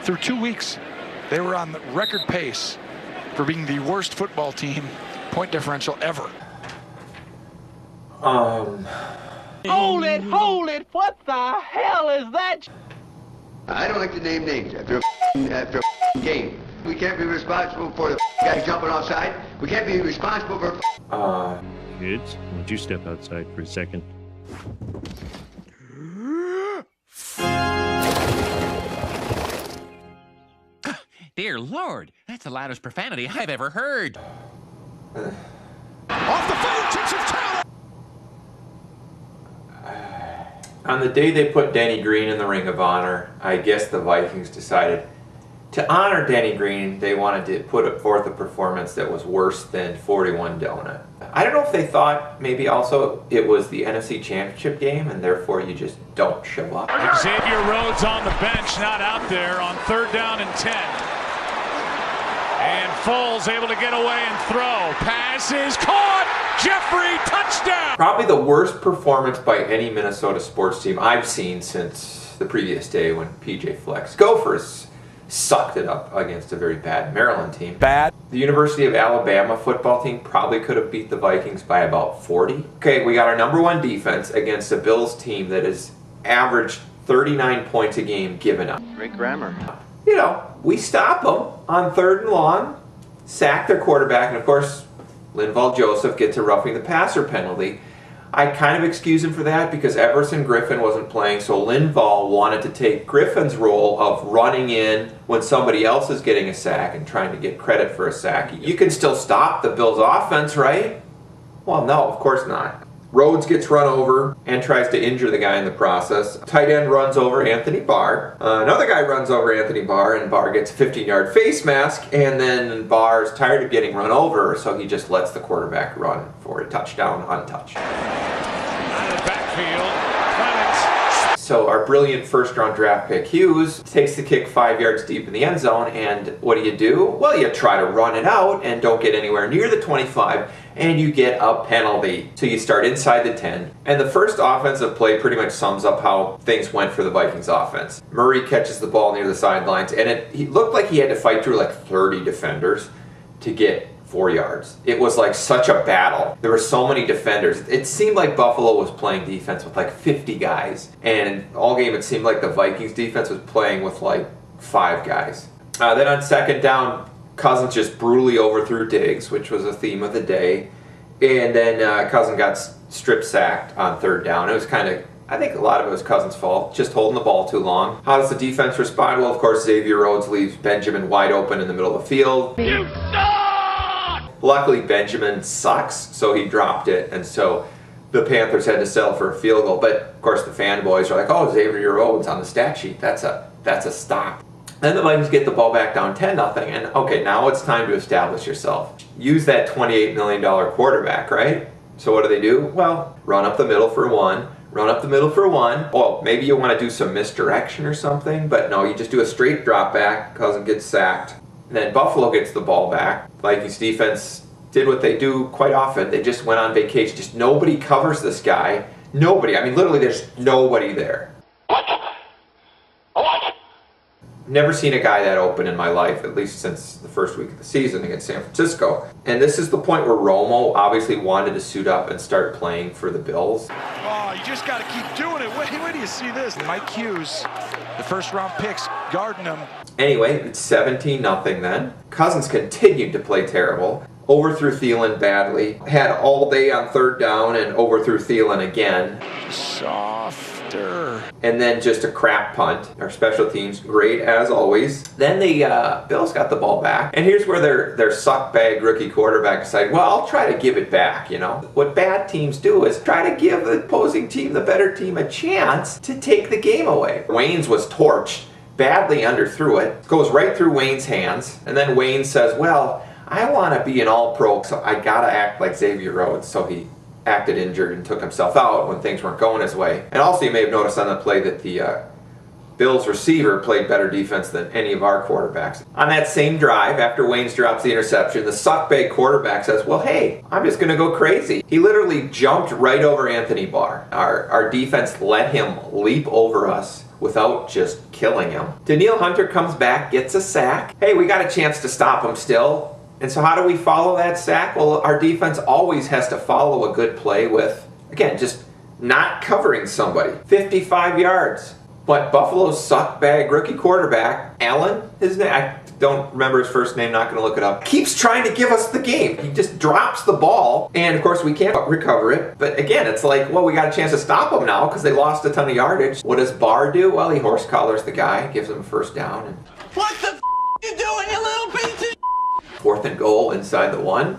Through 2 weeks, they were on the record pace for being the worst football team, point differential ever. Hold it, what the hell is that? I don't like to name names after a game. We can't be responsible for the guy jumping offside. We can't be responsible for... Kids, why don't you step outside for a second? Dear Lord, that's the loudest profanity I've ever heard. Off the fingertips of Taylor! On the day they put Danny Green in the Ring of Honor, I guess the Vikings decided to honor Danny Green. They wanted to put forth a performance that was worse than 41 Donut. I don't know if they thought maybe also it was the NFC Championship game and therefore you just don't show up. Xavier Rhodes on the bench, not out there on 3rd down and 10. And Foles able to get away and throw. Pass is caught. Jeffrey, touchdown. Probably the worst performance by any Minnesota sports team I've seen since the previous day when PJ Fleck's Gophers sucked it up against a very bad Maryland team. Bad. The University of Alabama football team probably could have beat the Vikings by about 40. Okay, we got our #1 defense against a Bills team that has averaged 39 points a game given up. Great grammar. You know, we stop them on 3rd and long, sack their quarterback, and of course, Linval Joseph gets a roughing the passer penalty. I kind of excuse him for that because Everson Griffin wasn't playing, so Linval wanted to take Griffin's role of running in when somebody else is getting a sack and trying to get credit for a sack. You can still stop the Bills' offense, right? Well, no, of course not. Rhodes gets run over and tries to injure the guy in the process. Tight end runs over Anthony Barr. Another guy runs over Anthony Barr, and Barr gets a 15-yard face mask, and then Barr's tired of getting run over, so he just lets the quarterback run for a touchdown untouched. Out of the backfield, Clemens. So our brilliant first-round draft pick, Hughes, takes the kick 5 yards deep in the end zone, and what do? Well, you try to run it out and don't get anywhere near the 25, and you get a penalty. So you start inside the 10, and the first offensive play pretty much sums up how things went for the Vikings offense. Murray catches the ball near the sidelines, and he looked like he had to fight through like 30 defenders to get 4 yards. It was like such a battle. There were so many defenders. It seemed like Buffalo was playing defense with like 50 guys, and all game it seemed like the Vikings defense was playing with like 5 guys. Then on 2nd down, Cousins just brutally overthrew Diggs, which was a theme of the day. And then Cousins got strip sacked on 3rd down. It was kind of, I think a lot of it was Cousins' fault, just holding the ball too long. How does the defense respond? Well, of course, Xavier Rhodes leaves Benjamin wide open in the middle of the field. You suck! Luckily, Benjamin sucks, so he dropped it. And so the Panthers had to settle for a field goal. But, of course, the fanboys are like, oh, Xavier Rhodes on the stat sheet. That's a stop. Then the Vikings get the ball back down 10-0, and okay, now it's time to establish yourself. Use that $28 million quarterback, right? So what do? Well, run up the middle for one, run up the middle for one. Well, maybe you want to do some misdirection or something, but no, you just do a straight drop back, Cousins gets sacked. And then Buffalo gets the ball back. Vikings defense did what they do quite often. They just went on vacation. Just nobody covers this guy. Nobody. I mean, literally, there's nobody there. Never seen a guy that open in my life, at least since the first week of the season against San Francisco. And this is the point where Romo obviously wanted to suit up and start playing for the Bills. Oh, you just got to keep doing it. Wait do you see this? Mike Hughes, the first-round picks, guarding him. Anyway, it's 17-0 then. Cousins continued to play terrible. Overthrew Thielen badly. Had all day on 3rd down and overthrew Thielen again. Softer. And then just a crap punt. Our special teams, great as always. Then the Bills got the ball back. And here's where their suck-bag rookie quarterback decided, well, I'll try to give it back, you know. What bad teams do is try to give the opposing team, the better team, a chance to take the game away. Wayne's was torched. Badly underthrew it. Goes right through Wayne's hands. And then Wayne says, well, I want to be an all-pro, so I got to act like Xavier Rhodes. So he acted injured and took himself out when things weren't going his way. And also you may have noticed on the play that the Bills receiver played better defense than any of our quarterbacks. On that same drive, after Waynes drops the interception, the suckbag quarterback says, well, hey, I'm just going to go crazy. He literally jumped right over Anthony Barr. Our defense let him leap over us without just killing him. Danielle Hunter comes back, gets a sack. Hey, we got a chance to stop him still. And so how do we follow that sack? Well, our defense always has to follow a good play with, again, just not covering somebody. 55 yards. But Buffalo's suckbag rookie quarterback, Allen, his name, I don't remember his first name, not going to look it up, keeps trying to give us the game. He just drops the ball, and of course we can't recover it. But again, it's like, well, we got a chance to stop them now because they lost a ton of yardage. What does Barr do? Well, he horse collars the guy, gives him a first down. And What the you doing, you little piece of 4th and goal inside the 1.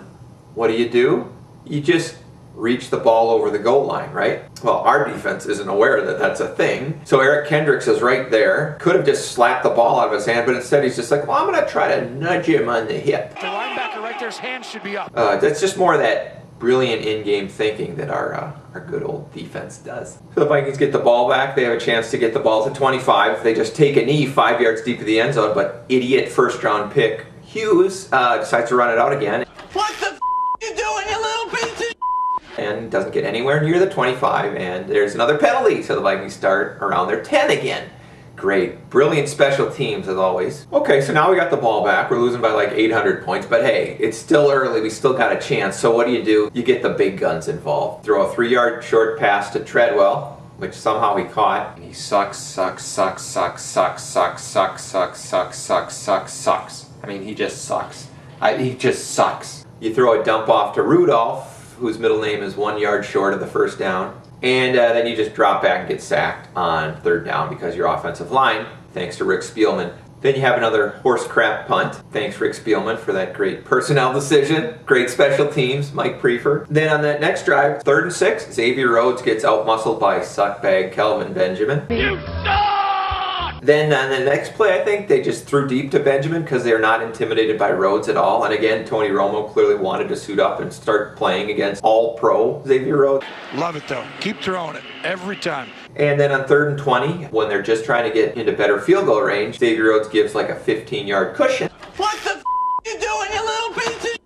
What do? You just reach the ball over the goal line, right? Well, our defense isn't aware that that's a thing. So Eric Kendricks is right there. Could have just slapped the ball out of his hand, but instead he's just like, well, I'm going to try to nudge him on the hip. The linebacker right there's hands should be up. That's just more of that brilliant in-game thinking that our good old defense does. So the Vikings get the ball back. They have a chance to get the ball to 25. They just take a knee 5 yards deep of the end zone, but idiot first-round pick Hughes decides to run it out again. What the you doing, you little piece of And doesn't get anywhere near the 25, and there's another penalty, so the Vikings start around their 10 again. Great. Brilliant special teams, as always. Okay, so now we got the ball back. We're losing by like 800 points, but hey, it's still early. We still got a chance, so what do? You get the big guns involved. Throw a 3-yard short pass to Treadwell, which somehow he caught. And he sucks. I mean, he just sucks. He just sucks. You throw a dump off to Rudolph, whose middle name is 1 yard short of the first down. And then you just drop back and get sacked on 3rd down because your offensive line, thanks to Rick Spielman. Then you have another horse crap punt. Thanks, Rick Spielman, for that great personnel decision. Great special teams, Mike Prefer. Then on that next drive, 3rd and 6, Xavier Rhodes gets outmuscled by suckbag Kelvin Benjamin. You suck! Then on the next play, I think they just threw deep to Benjamin because they're not intimidated by Rhodes at all. And again, Tony Romo clearly wanted to suit up and start playing against all-pro Xavier Rhodes. Love it, though. Keep throwing it every time. And then on 3rd and 20, when they're just trying to get into better field goal range, Xavier Rhodes gives like a 15-yard cushion. What the you doing, you little piece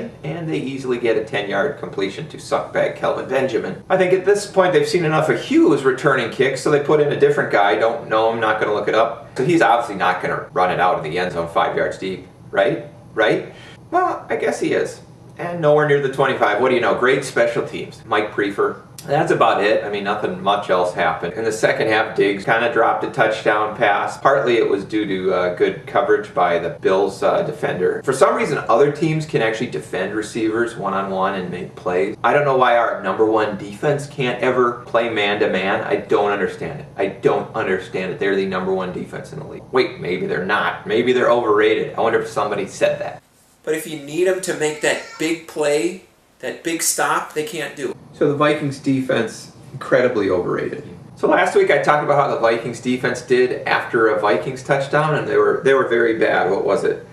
of And they easily get a 10-yard completion to suckbag Kelvin Benjamin. I think at this point they've seen enough of Hughes returning kicks, so they put in a different guy. Don't know him, not going to look it up. So he's obviously not going to run it out of the end zone 5 yards deep, right? Well, I guess he is. And nowhere near the 25. What do you know? Great special teams. Mike Prefer. That's about it. I mean, nothing much else happened. In the second half, Diggs kind of dropped a touchdown pass. Partly it was due to good coverage by the Bills defender. For some reason, other teams can actually defend receivers one-on-one and make plays. I don't know why our number 1 defense can't ever play man-to-man. I don't understand it. They're the number 1 defense in the league. Wait, maybe they're not. Maybe they're overrated. I wonder if somebody said that. But if you need them to make that big play, that big stop, they can't do it. So the Vikings defense, incredibly overrated. So last week I talked about how the Vikings defense did after a Vikings touchdown, and they were very bad. What was it?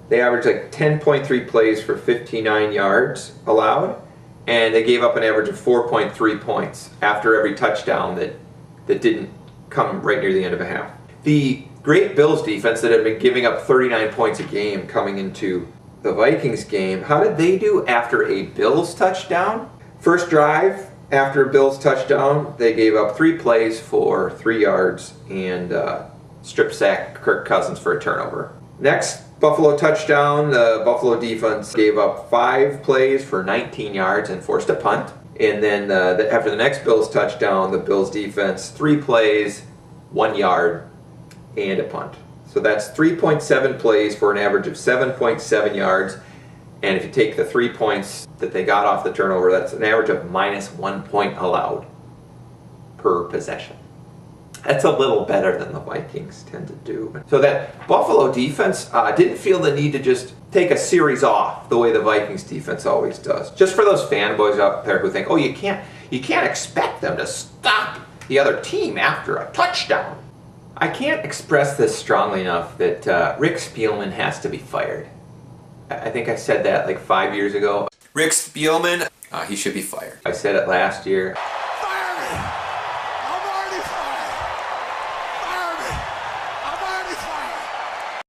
They averaged like 10.3 plays for 59 yards allowed, and they gave up an average of 4.3 points after every touchdown that didn't come right near the end of a half. The great Bills defense that had been giving up 39 points a game coming into the Vikings game, how did they do after a Bills touchdown? First drive after a Bills touchdown, they gave up 3 plays for 3 yards and strip sack Kirk Cousins for a turnover. Next Buffalo touchdown, the Buffalo defense gave up 5 plays for 19 yards and forced a punt. And then after the next Bills touchdown, the Bills defense 3 plays, 1 yard, and a punt. So that's 3.7 plays for an average of 7.7 yards. And if you take the 3 points that they got off the turnover, that's an average of -1 point allowed per possession. That's a little better than the Vikings tend to do. So that Buffalo defense didn't feel the need to just take a series off the way the Vikings defense always does. Just for those fanboys out there who think, oh, you can't expect them to stop the other team after a touchdown. I can't express this strongly enough that Rick Spielman has to be fired. I think I said that like 5 years ago. Rick Spielman, he should be fired. I said it last year. Fire me! I'm already fired! Fire me!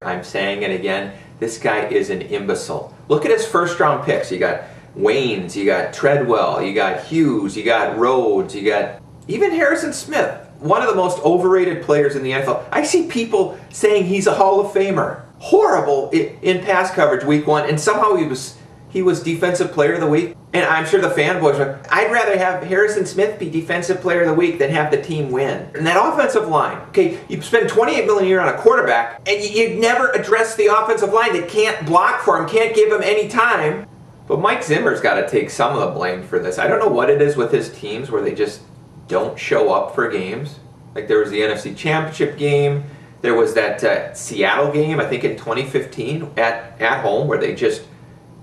I'm saying it again. This guy is an imbecile. Look at his first round picks. You got Waynes, you got Treadwell, you got Hughes, you got Rhodes, you got even Harrison Smith, one of the most overrated players in the NFL. I see people saying he's a Hall of Famer. Horrible in pass coverage week 1, and somehow he was Defensive Player of the Week. And I'm sure the fanboys are like, I'd rather have Harrison Smith be Defensive Player of the Week than have the team win. And that offensive line, okay, you spend $28 million a year on a quarterback, and you never address the offensive line that can't block for him, can't give him any time. But Mike Zimmer's got to take some of the blame for this. I don't know what it is with his teams where they just don't show up for games. Like there was the NFC Championship game. There was that Seattle game, I think in 2015 at home, where they just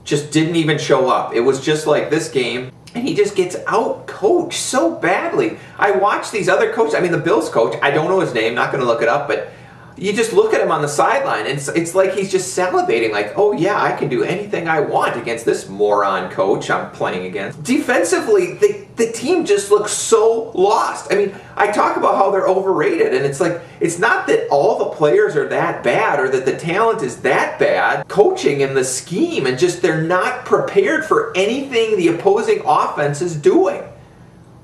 didn't even show up. It was just like this game, and he just gets out-coached so badly. I watch these other coaches. I mean, the Bills coach, I don't know his name, not going to look it up, but you just look at him on the sideline, and it's like he's just salivating, like, oh yeah, I can do anything I want against this moron coach I'm playing against. Defensively, the team just looks so lost. I mean, I talk about how they're overrated, and it's like, it's not that all the players are that bad or that the talent is that bad. Coaching and the scheme, and just they're not prepared for anything the opposing offense is doing.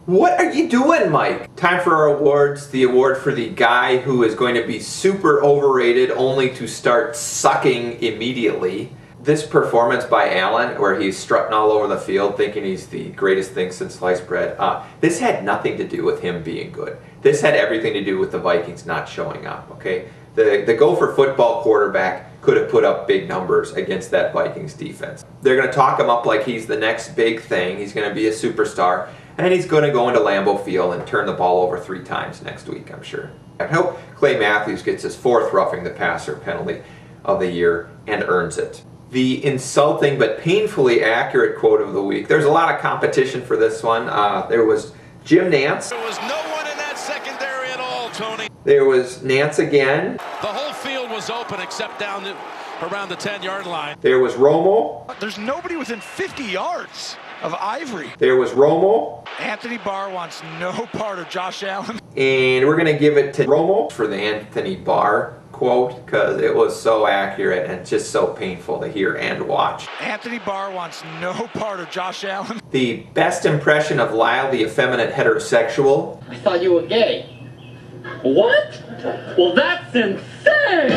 What are you doing, Mike? Time for our awards. The award for the guy who is going to be super overrated only to start sucking immediately. This performance by Allen, where he's strutting all over the field thinking he's the greatest thing since sliced bread, this had nothing to do with him being good. This had everything to do with the Vikings not showing up, okay? The Gopher football quarterback could have put up big numbers against that Vikings defense. They're going to talk him up like he's the next big thing. He's going to be a superstar. And he's going to go into Lambeau Field and turn the ball over 3 times next week, I'm sure. I hope Clay Matthews gets his 4th roughing the passer penalty of the year and earns it. The insulting but painfully accurate quote of the week. There's a lot of competition for this one. There was Jim Nance. There was no one in that secondary at all, Tony. There was Nance again. The whole field was open except down around the 10-yard line. There was Romo. There's nobody within 50 yards of Ivory. There was Romo. Anthony Barr wants no part of Josh Allen. And we're going to give it to Romo for the Anthony Barr quote, because it was so accurate and just so painful to hear and watch. Anthony Barr wants no part of Josh Allen. The best impression of Lyle, the effeminate heterosexual. I thought you were gay. What? Well, that's insane!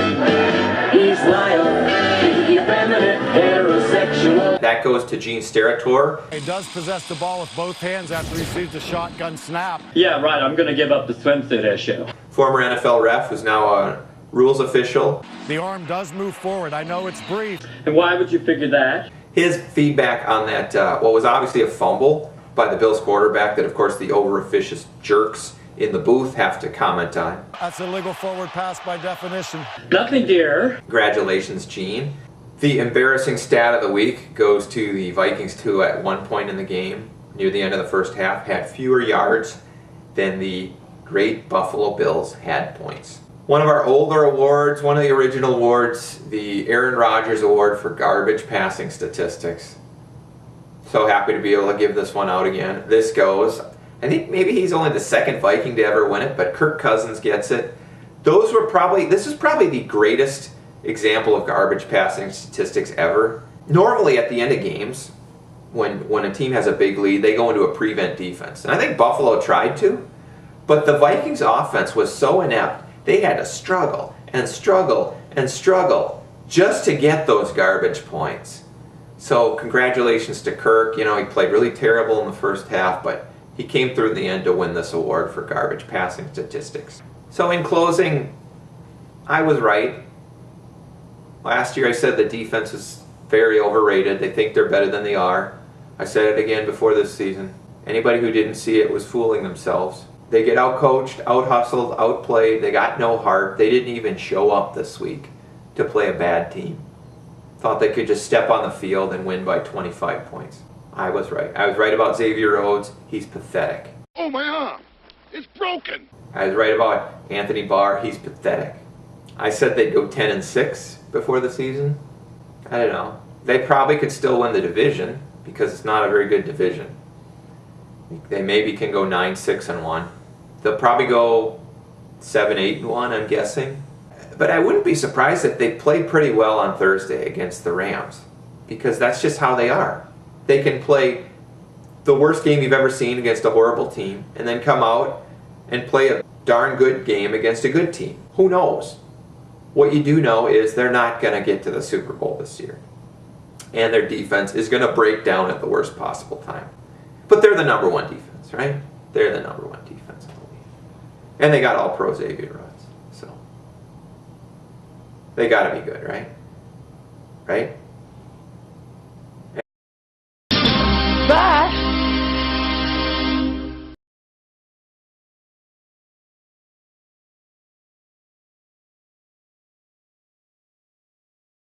He's Lyle, the effeminate heterosexual. That goes to Gene Steratore. He does possess the ball with both hands after he receives a shotgun snap. Yeah, right, I'm gonna give up the swimsuit issue. Former NFL ref who's now a rules official. The arm does move forward. I know it's brief. And why would you figure that? His feedback on that, what was obviously a fumble by the Bills quarterback that, of course, the over-officious jerks in the booth have to comment on. That's a legal forward pass by definition. Nothing, dear. Congratulations, Gene. The embarrassing stat of the week goes to the Vikings, who at one point in the game, near the end of the first half, had fewer yards than the great Buffalo Bills had points. One of our older awards, one of the original awards, the Aaron Rodgers Award for garbage passing statistics. So happy to be able to give this one out again. This goes, I think maybe he's only the 2nd Viking to ever win it, but Kirk Cousins gets it. This is probably the greatest example of garbage passing statistics ever. Normally at the end of games, when a team has a big lead, they go into a prevent defense. And I think Buffalo tried to, but the Vikings offense was so inept, they had to struggle and struggle and struggle just to get those garbage points. So congratulations to Kirk. You know, he played really terrible in the first half, but he came through in the end to win this award for garbage passing statistics. So in closing, I was right. Last year I said the defense is very overrated. They think they're better than they are. I said it again before this season. Anybody who didn't see it was fooling themselves. They get out-coached, out-hustled, outplayed. They got no heart. They didn't even show up this week to play a bad team. Thought they could just step on the field and win by 25 points. I was right. I was right about Xavier Rhodes. He's pathetic. Oh, my arm. It's broken. I was right about Anthony Barr. He's pathetic. I said they'd go 10-6 before the season. I don't know. They probably could still win the division because it's not a very good division. They maybe can go 9-6-1. They'll probably go 7-8-1, I'm guessing. But I wouldn't be surprised if they played pretty well on Thursday against the Rams, because that's just how they are. They can play the worst game you've ever seen against a horrible team and then come out and play a darn good game against a good team. Who knows? What you do know is they're not going to get to the Super Bowl this year. And their defense is going to break down at the worst possible time. But they're the number one defense, right? They're the number one defense in the league. And they got all-pro Xavier Rhodes. So they got to be good, right? Right?